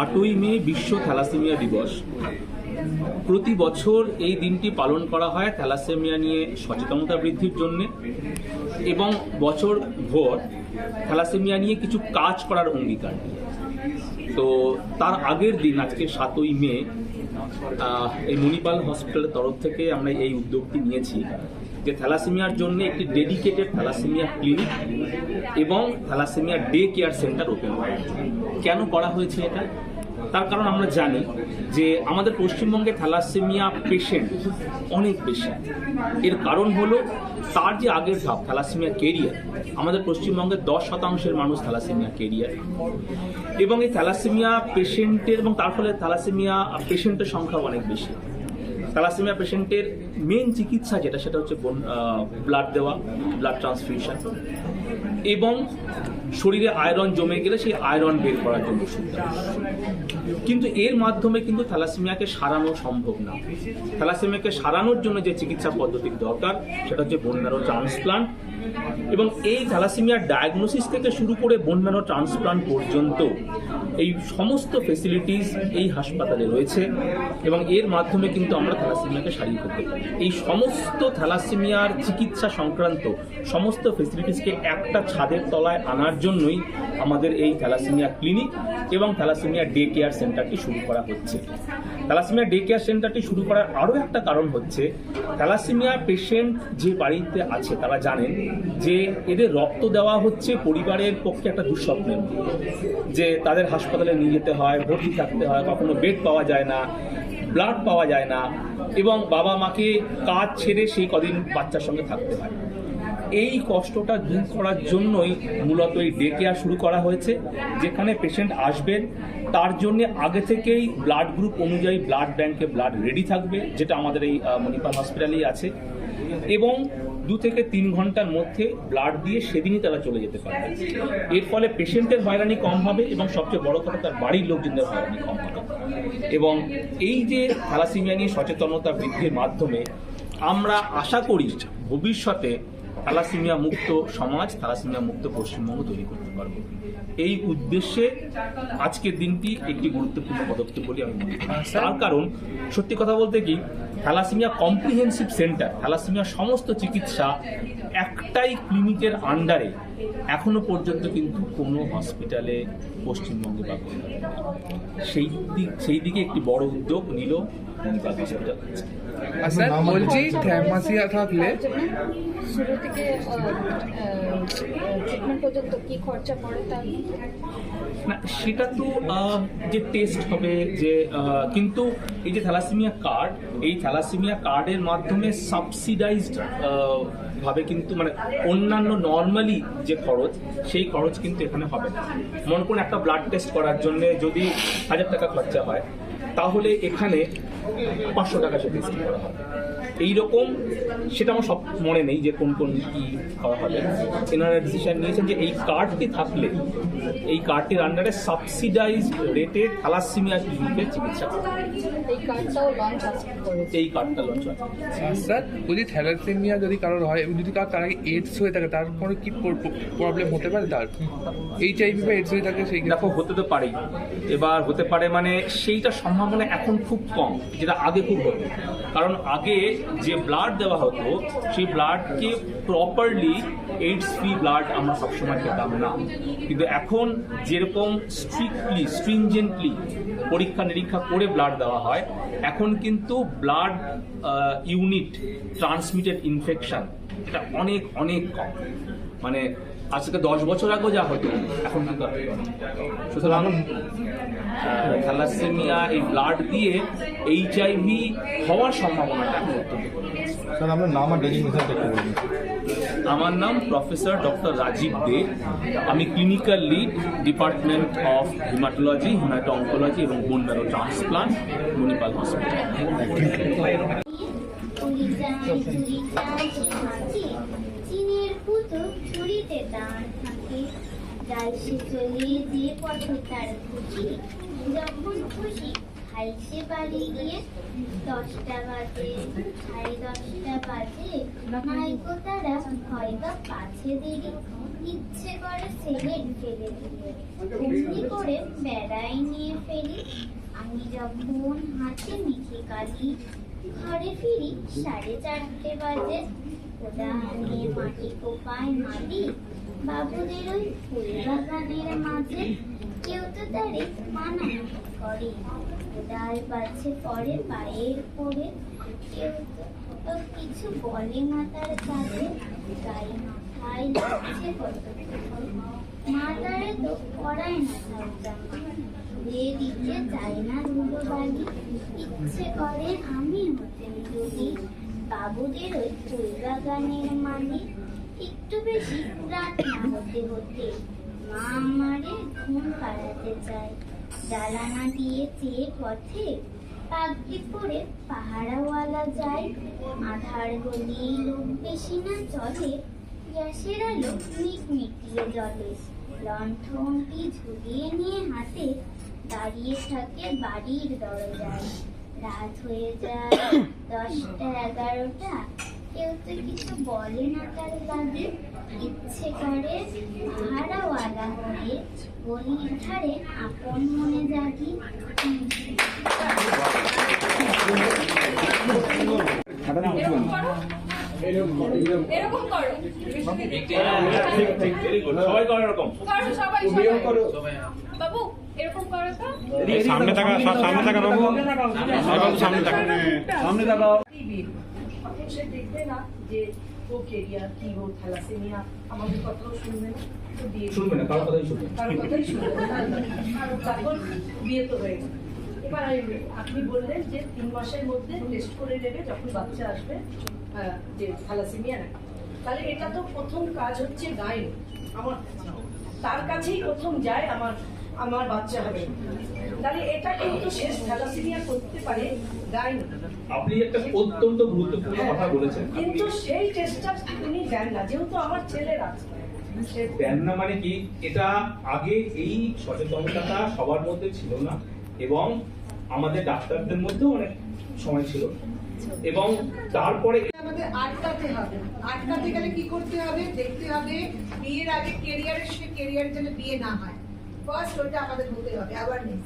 আটই মে বিশ্ব থ্যালাসেমিয়া দিবস। প্রতি বছর এই দিনটি পালন করা হয় থ্যালাসেমিয়া নিয়ে সচেতনতা বৃদ্ধির জন্য এবং বছর ভোর থ্যালাসেমিয়া নিয়ে কিছু কাজ করার অঙ্গীকার। তো তার আগের দিন আজকে 7ই মে এই মণিপাল হসপিটালের তরফ থেকে আমরা এই উদ্যোগটি নিয়েছি যে থ্যালাসেমিয়ার জন্য একটি ডেডিকেটেড থ্যালাসেমিয়া ক্লিনিক এবং thalassaemia day care centre open করা। কেন করা হয়েছে এটা? তার কারণ আমরা জানি যে আমাদের পশ্চিমবঙ্গে থ্যালাসেমিয়া পেশেন্ট অনেক বেশি। এর কারণ হলো তার যে আগের ধাপ থ্যালাসেমিয়া কেরিয়ার, আমাদের পশ্চিমবঙ্গের 10% মানুষ থ্যালাসেমিয়া কেরিয়ার, এবং এই থ্যালাসেমিয়া পেশেন্টের এবং তার ফলে থ্যালাসেমিয়া পেশেন্টের সংখ্যা অনেক বেশি। থ্যালাসেমিয়া পেশেন্টের মেন চিকিৎসা যেটা সেটা হচ্ছে ব্লাড দেওয়া, ব্লাড ট্রান্সফিউশন, এবং শরীরে আয়রন জমে গেলে সেই আয়রন বের করার জন্য ওষুধ দেওয়া। কিন্তু এর মাধ্যমে কিন্তু থ্যালাসেমিয়াকে সারানো সম্ভব না। থ্যালাসেমিয়াকে সারানোর জন্য যে চিকিৎসা পদ্ধতির দরকার সেটা হচ্ছে বোন ম্যারো ট্রান্সপ্লান্ট, এবং এই থ্যালাসেমিয়ার ডায়াগনোসিস থেকে শুরু করে বোন ম্যারো ট্রান্সপ্লান্ট পর্যন্ত এই সমস্ত ফেসিলিটিস এই হাসপাতালে রয়েছে, এবং এর মাধ্যমে কিন্তু আমরা থ্যালাসেমিয়াকে সারিয়ে ফেলতে পারি। এই সমস্ত থ্যালাসেমিয়ার চিকিৎসা সংক্রান্ত সমস্ত ফেসিলিটিসকে একটা ছাদের তলায় আনার জন্যই আমাদের এই থ্যালাসেমিয়া ক্লিনিক এবং থ্যালাসেমিয়া ডে কেয়ার সেন্টারটি শুরু করা হচ্ছে। থ্যালাসেমিয়া ডে কেয়ার সেন্টারটি শুরু করার আরও একটা কারণ হচ্ছে থ্যালাসেমিয়া পেশেন্ট যে বাড়িতে আছে তারা জানেন যে এদের রক্ত দেওয়া হচ্ছে পরিবারের পক্ষে একটা দুঃস্বপ্নের, যে তাদের হাসপাতালে নিয়ে যেতে হয়, ভর্তি থাকতে হয়, কখনো বেড পাওয়া যায় না, ব্লাড পাওয়া যায় না, এবং বাবা মাকে কাজ ছেড়ে সেই কদিন বাচ্চার সঙ্গে থাকতে হয়। এই কষ্টটা দূর করার জন্যই মূলত এই ডে কেয়ার শুরু করা হয়েছে, যেখানে পেশেন্ট আসবেন তার জন্য আগে থেকেই ব্লাড গ্রুপ অনুযায়ী ব্লাড ব্যাংকে ব্লাড রেডি থাকবে, যেটা আমাদের এই মণিপাল হসপিটালেই আছে, এবং 2 থেকে 3 ঘন্টার মধ্যে ব্লাড দিয়ে সেদিনই তারা চলে যেতে পারবে। এর ফলে পেশেন্টের হয়রানি কম হবে এবং সবচেয়ে বড় কথা তার বাড়ির লোকজনদের হয়রানি কম হবে। এবং এই যে থ্যালাসেমিয়া নিয়ে সচেতনতা বৃদ্ধির মাধ্যমে আমরা আশা করি ভবিষ্যতে থ্যালাসেমিয়া মুক্ত সমাজ, থ্যালাসেমিয়া মুক্ত পশ্চিমবঙ্গ তৈরি করতে পারবো। এই উদ্দেশ্যে আজকের দিনটি একটি গুরুত্বপূর্ণ পদক্ষেপ বলে আমি মনে করি। তার কারণ সত্যি কথা বলতে কি, থ্যালাসেমিয়া কম্প্রিহেন্সিভ সেন্টার, থ্যালাসেমিয়া সমস্ত চিকিৎসা একটাই ক্লিনিকের আন্ডারে এখনো পর্যন্ত কিন্তু কোনো হসপিটালে পশ্চিমবঙ্গে বা সেই দিকে একটি বড় উদ্যোগ নিল মণিপাল হসপিটাল। স্যার বলছি থ্যালাসেমিয়া থাকলে শুরু থেকে ট্রিটমেন্ট পর্যন্ত কি খরচা পড়ে তার না, সেটা তো যে টেস্ট হবে যে, কিন্তু এই যে থ্যালাসেমিয়া কার্ড, এই থ্যালাসেমিয়া কার্ডের মাধ্যমে সাবসিডাইজড ভাবে কিন্তু মানে অন্যান্য নর্মালি যে খরচ সেই খরচ কিন্তু এখানে হবে না। মনে করুন একটা ব্লাড টেস্ট করার জন্য যদি 1000 টাকা খরচা হয়, তাহলে এখানে 500 টাকা সে টেস্ট করা হবে। এইরকম, সেটা আমার সব মনে নেই যে কোন কোন কি করা হবে। এনারা ডিসিশন নিয়েছেন যে এই কার্ডটি থাকলে এই কার্ডটির আন্ডারে সাবসিডাইজড রেটে থ্যালাসেমিয়া ক্লিনিকের চিকিৎসা এই কার্ডটাও লঞ্চ করেছে। এই কার্ডটা লঞ্চ হয়। স্যার যদি থ্যালাসেমিয়া যদি কারোর হয়, যদি তার আগে এইডস হয়ে থাকে, তার কোনো কি প্রবলেম হতে পারে? তার HIV বা এইডস হয়ে থাকে সেই দেখো, হতে তো পারেই। এবার হতে পারে মানে সেইটা সম্ভাবনা এখন খুব কম, যেটা আগে খুব হতো। কারণ আগে যে ব্লাড দেওয়া হতো সেই ব্লাডকে প্রপারলি এইডস ফ্রি ব্লাড আমরা সবসময় পেতাম না। কিন্তু এখন যেরকম স্ট্রিনজেন্টলি পরীক্ষা নিরীক্ষা করে ব্লাড দেওয়া হয়, এখন কিন্তু ব্লাড ইউনিট ট্রান্সমিটেড ইনফেকশন এটা অনেক অনেক কম। মানে আজ থেকে 10 বছর আগেও যা হতো এখন কিন্তু। সুতরাং থ্যালাসেমিয়া এই ব্লাড দিয়ে HIV হওয়ার সম্ভাবনাটা এখন অত্যন্ত কম। স্যার আপনার নাম আর ডেজিগনেশনটা একটু বলুন। আমার নাম প্রফেসর ডক্টর রাজীব দে। আমি clinical lead, department of haematology, haemato oncology এবং bone marrow transplant, Manipal hospital. চীনের পুতো ছুরিতে দাঁড় থাকে, যাই সে চলে যে পথে তার খুশি, যখন খুশি আইসে বাড়ি গিয়ে 10টা বাজে, 10:30 বাজে, মাইকো তারা হয়তো পাছে দেরি, ইচ্ছে করে সেলেট ফেলে দিয়ে অমনি করে বেড়াই নিয়ে ফেলি। আমি যখন হাতে মেখে কালি ঘরে ফিরি 4:30 বাজে, ওটা নিয়ে মাটি কোপায় মাটি বাবুদের ওই ফুল বাগানের মাঝে। কেউ তো তারে মানা করে, ডাল বাছে পরে পায়ের পরে, কেউ তো কিছু বলে না তার কাছে। গায়ে মাথায় লাগছে কত মা তারে তো পড়ায় না সব জামা, ধুয়ে দিতে চায় না ধুলো বালি। ইচ্ছে করে আমি হতে যদি বাবুদের ওই ফুল বাগানের মালিক। একটু বেশি রাত না হতে হতে মা আমারে ঘুম পাড়াতে চায়, জ্বালানা দিয়ে চেয়ে পথে পাগড়ি পরে পাহারাওয়ালা যায়। আধার গলি লোক বেশি না চলে, গ্যাসের আলো মিটমিটিয়ে জ্বলে। লণ্ঠনটি ঝুলিয়ে নিয়ে হাতে দাঁড়িয়ে থাকে বাড়ির দরজায়। রাত হয়ে যায় 10টা 11টা, কেউ তো কিছু বলে না তার লাগে। ইচ্ছে করে পাহারাওয়ালা হয়ে গলির ধারে আপন মনে জাগি। এরকম করো সবাই করে এরকম। করো সবাই বাবু এরকম করো তো। সামনে থাকা বাবু, সামনে থাকা। সে দেখবে না যে ও কেরিয়ার কি, ও থ্যালাসেমিয়া, আমাদের কথাও শুনবে না, তো বিয়ে শুনবে না, কারো কথাই শুনবে না। কারোর কথাই শুনবে না। আর তারপর বিয়ে তো হয়ে গেল। এবার আপনি বললেন যে 3 মাসের মধ্যে টেস্ট করে নেবে যখন বাচ্চা আসবে যে থ্যালাসেমিয়া নাকি। তাহলে এটা তো প্রথম কাজ হচ্ছে গাইন, আমার তার কাছেই প্রথম যায় আমার বাচ্চা হবে। তাহলে এটা কিন্তু শেষ থ্যালাসেমিয়া করতে পারে গাইন। আপনি একটা অত্যন্ত গুরুত্বপূর্ণ কথা বলেছেন। কিন্তু সেই টেস্টটা উনি দেন না, যেহেতু আমার ছেলের আছে। দেন না মানে কি, এটা আগে এই সচেতনতাটা সবার মধ্যে ছিল না, এবং আমাদের ডাক্তারদের মধ্যেও অনেক সময় ছিল। এবং তারপরে আমাদের আটকাতে হবে। আটকাতে গেলে কি করতে হবে? দেখতে হবে বিয়ের আগে কেরিয়ারের জন্য বিয়ে না হয়। ফার্স্ট ওটা আমাদের হতে হবে অ্যাওয়ারনেস।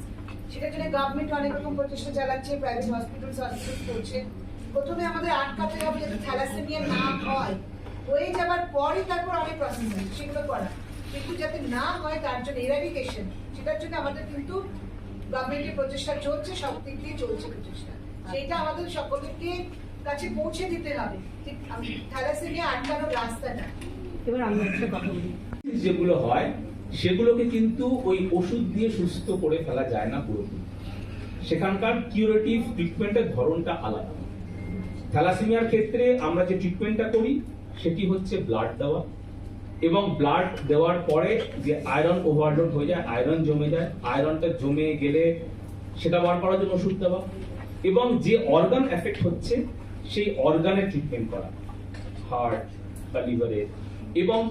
সেটার জন্য গভর্নমেন্ট অনেক রকম প্রচেষ্টা চালাচ্ছে, প্রাইভেট হসপিটাল করছে। প্রথমে আমাদের আটকাতে হবে যাতে থ্যালাসেমিয়া না হয়। হয়ে যাওয়ার পরই তারপর অনেক প্রসেস আছে সেগুলো করা, কিন্তু যাতে না হয় তার জন্য এরাডিকেশন, সেটার জন্য আমাদের কিন্তু গভর্নমেন্টের প্রচেষ্টা চলছে, সব দিক দিয়ে চলছে প্রচেষ্টা। সেটা আমাদের সকলকে কাছে পৌঁছে দিতে হবে ঠিক থ্যালাসেমিয়া আটকানোর রাস্তাটা। এবার আমি একটা কথা বলি, যেগুলো হয় সেগুলোকে কিন্তু ওই ওষুধ দিয়ে সুস্থ করে ফেলা যায় না পুরোপুরি। সেখানকার কিউরেটিভ ট্রিটমেন্টের ধরনটা আলাদা। থ্যালাসেমিয়ার ক্ষেত্রে আমরা যে ট্রিটমেন্টটা করি সেটি হচ্ছে ব্লাড দেওয়া, এবং ব্লাড দেওয়ার পরে যে আয়রন ওভারলোড হয়ে যায়, আয়রন জমে যায়, আয়রনটা জমে গেলে সেটা বার করার জন্য ওষুধ দেওয়া, এবং যে অর্গান এফেক্ট হচ্ছে সেই অর্গানের ট্রিটমেন্ট করা, হার্ট বা লিভারের। এবং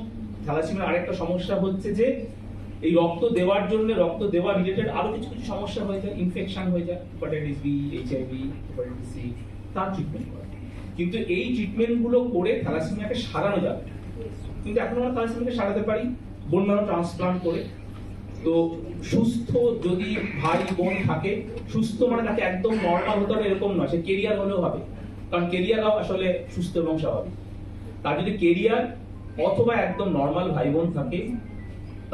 থ্যালাসেমিয়ার আরেকটা সমস্যা হচ্ছে যে এই রক্ত দেওয়ার জন্য, রক্ত দেওয়া রিলেটেড আরো কিছু কিছু সমস্যা হয়ে যায়, ইনফেকশন হয়ে যায়, hepatitis B, HIV, hepatitis C, তার ট্রিটমেন্ট করা। কিন্তু এই ট্রিটমেন্ট গুলো করে থ্যালাসেমিয়াকে সারানো যাবে, কিন্তু এখন আমরা থ্যালাসেমিয়াকে সারাতে পারি বোন ম্যারো ট্রান্সপ্লান্ট করে। তো সুস্থ যদি ভাই বোন থাকে, সুস্থ মানে তাকে একদম নর্মাল হতে হবে এরকম নয়, সে কেরিয়ার হলেও হবে, কারণ কেরিয়ারও আসলে সুস্থ এবং স্বাভাবিক। তার যদি কেরিয়ার অথবা একদম নর্মাল ভাই বোন থাকে,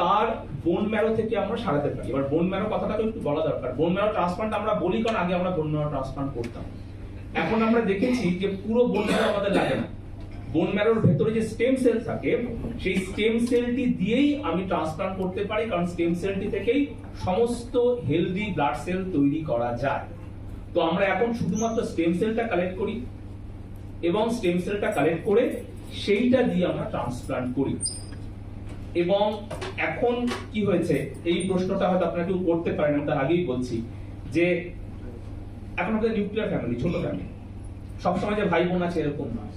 তার বোন ম্যারো থেকে আমরা সারাতে পারি। এবার বোন ম্যারো কথাটাকে একটু বলা দরকার। বোন ম্যারো ট্রান্সপ্লান্ট আমরা বলি কারণ আগে আমরা বোন ম্যারো ট্রান্সপ্লান্ট করতাম। এখন আমরা দেখেছি যে পুরো বোন ম্যারো আমাদের লাগে না, বোন ম্যারোর ভেতরে যে স্টেম সেল থাকে সেই স্টেম সেলটি দিয়েই আমি ট্রান্সপ্লান্ট করতে পারি, কারণ স্টেম সেলটি থেকেই সমস্ত হেলদি ব্লাড সেল তৈরি করা যায়। তো আমরা এখন শুধুমাত্র স্টেম সেলটা কালেক্ট করি, এবং স্টেম সেলটা কালেক্ট করে সেইটা দিয়ে আমরা ট্রান্সপ্লান্ট করি। এবং এখন কি হয়েছে, এই প্রশ্নটা হয়তো আপনারা কেউ করতে পারেন, আমি তার আগেই বলছি যে এখন আমাদের নিউক্লিয়ার ফ্যামিলি, ছোট ফ্যামিলি, সবসময় যে ভাই বোন আছে এরকম নয়।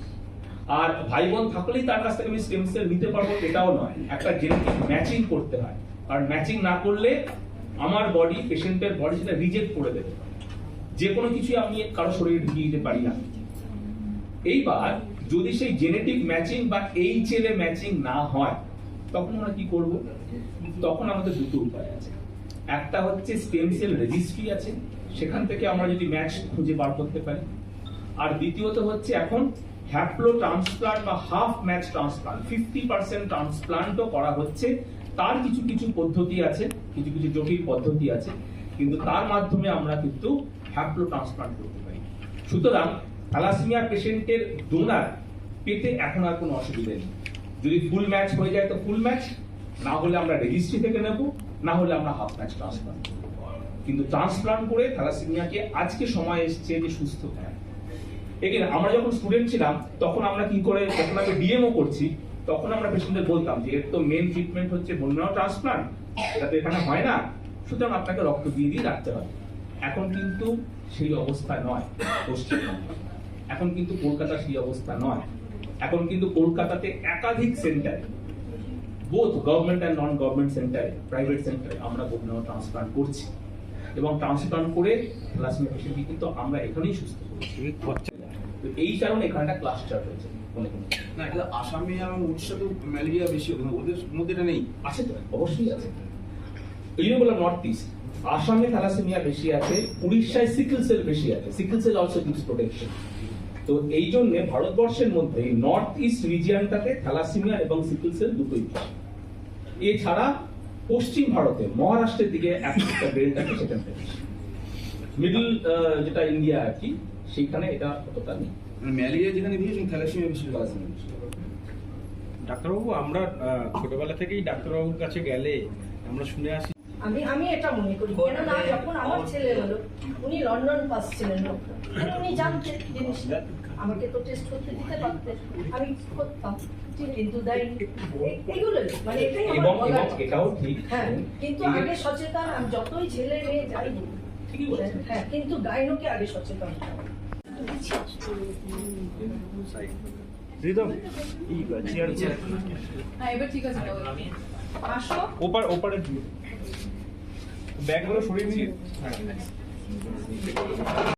আর ভাই বোন থাকলেই তার কাছ থেকে আমি স্টেম সেল নিতে পারবো এটাও নয়, একটা জেনেটিক ম্যাচিং করতে হয়। আর ম্যাচিং না করলে আমার বডি, পেশেন্টের বডি সেটা রিজেক্ট করে দেবে। যে কোনো কিছুই আমি কারো শরীরে ঢুকিয়ে দিতে পারি না। এইবার যদি সেই জেনেটিক ম্যাচিং বা HLA ম্যাচিং না হয় তখন আমরা কি করব? তখন আমাদের দুটো উপায় আছে। একটা হচ্ছে স্টেম সেল রেজিস্ট্রি আছে, সেখান থেকে আমরা যদি ম্যাচ খুঁজে বার করতে পারি। আর দ্বিতীয়ত হচ্ছে এখন হ্যাপ্লো ট্রান্সপ্লান্ট বা হাফ ম্যাচ ট্রান্সপ্লান্ট, 50% ট্রান্সপ্লান্টও করা হচ্ছে। তার কিছু কিছু পদ্ধতি আছে, কিছু কিছু জটিল পদ্ধতি আছে, কিন্তু তার মাধ্যমে আমরা কিন্তু হ্যাপ্লো ট্রান্সপ্লান্ট করতে পারি। সুতরাং থ্যালাসেমিয়া পেশেন্টের ডোনার পেতে এখন আর কোনো অসুবিধা নেই। যদি ফুল ম্যাচ হয়ে যায় তো ফুল ম্যাচ, না হলে আমরা রেজিস্ট্রি থেকে নেব, না হলে আমরা হাফ ম্যাচ ট্রান্সপ্লান্ট করব। কিন্তু ট্রান্সপ্লান্ট করে থ্যালাসেমিয়াকে আজকে সময় এসছে যে সুস্থ করা। এখানে আমরা যখন স্টুডেন্ট ছিলাম তখন আমরা কি করে, যখন আমি ডিএমও করছি তখন আমরা পেশেন্টদের বলতাম যে এর তো মেন ট্রিটমেন্ট হচ্ছে বোন ম্যারো ট্রান্সপ্লান্ট, যাতে এখানে হয় না, সুতরাং আপনাকে রক্ত দিয়ে দিয়ে রাখতে হবে। এখন কিন্তু সেই অবস্থা নয় পশ্চিমবঙ্গে, এখন কিন্তু কলকাতা সেই অবস্থা নয়। এখন কিন্তু কলকাতাতে একাধিক সেন্টারে, both government and non government সেন্টারে, প্রাইভেট সেন্টারে আমরা বোন ম্যারো ট্রান্সপ্লান্ট করছি, এবং ট্রান্সপ্লান্ট করে থ্যালাসেমিয়া পেশেন্টকে কিন্তু আমরা এখানেই সুস্থ করছি। তো এই কারণে এখানে একটা ক্লাস্টার হয়েছে। না, এটা আসামে এবং উড়িষ্যাতে ম্যালেরিয়া বেশি, ওদের মধ্যে এটা নেই। আছে তো, অবশ্যই আছে। এই জন্য বললাম নর্থ ইস্ট, আসামে থ্যালাসেমিয়া বেশি আছে, উড়িষ্যায় সিকেল সেল বেশি আছে। Sickle cell also gives protection. তো এই জন্য ভারতবর্ষের মধ্যে নর্থ ইস্ট রিজিয়নটাতে থ্যালাসেমিয়া এবং সিকেল সেল দুটোই বেশি। এছাড়া পশ্চিম ভারতে মহারাষ্ট্রের দিকে একটা বেল্টটাকে সেখানটা বেশি। মিডল যেটা ইন্ডিয়া আর কি, সেখানে এটা অতটা নেই। মানে ম্যালেরিয়া যেখানে বেশি, থ্যালাসেমিয়া বেশি। থ্যালাসেমিয়া বেশি। ডাক্তারবাবু, আমরা ছোটবেলা থেকেই ডাক্তারবাবুর কাছে গেলে আমরা শুনে আসি আমি এটা মনে করি, কেননা যখন আমার ছেলে হলো, উনি লন্ডন পাস ছিলেন, উনি জানতেন জিনিসটা, আমাকে তো টেস্ট করতে দিতে পারতেন, আমি করতাম, কিন্তু দেয়নি। এগুলো মানে এটাই এবং আমার বলার। এটাও ঠিক, হ্যাঁ, কিন্তু আগে সচেতন, আমি যতই ছেলে মেয়ে যাই বলি, ঠিকই বলেছেন। হ্যাঁ, কিন্তু গাইনোকে আগে সচেতন হতে হবে। হ্যাঁ, এবার ঠিক আছে, আসো। ওপারে ব্যাগগুলো সরিয়ে নিয়ে